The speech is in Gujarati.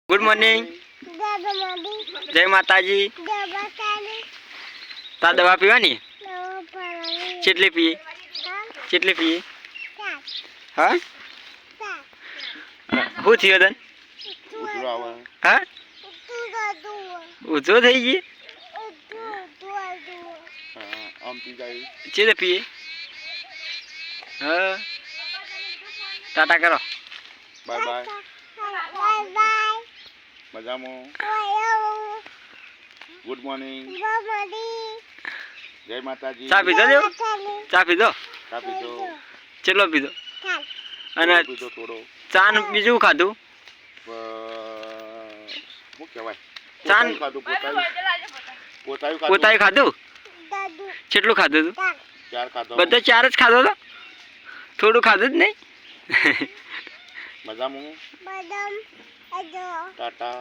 Good morning. જય માતાજી. તા દવા પીવાની કેટલી પીએ? કેટલી પીએ? હા શું થયું તને? હા ઊંચો થઈ ગઈ. કેટલે પીએ? હા ટાટા કરો. Bye bye. મજામાં. Good morning. જય માતાજી. ચા પીધો દેવો? ચા પીધો? ચા પીધો. કેટલો પીધો? અને પીધો થોડો. ચા ને બીજું ખાધું? શું કહેવાય? ચાન ખાધું પોતાયું પોતાએ ખાધું? કેટલું ખાધું તું? 4 ખાધો. બધા 4 જ ખાધો તો? થોડું ખાધું જ નહીં? મજામાં. ટાટા.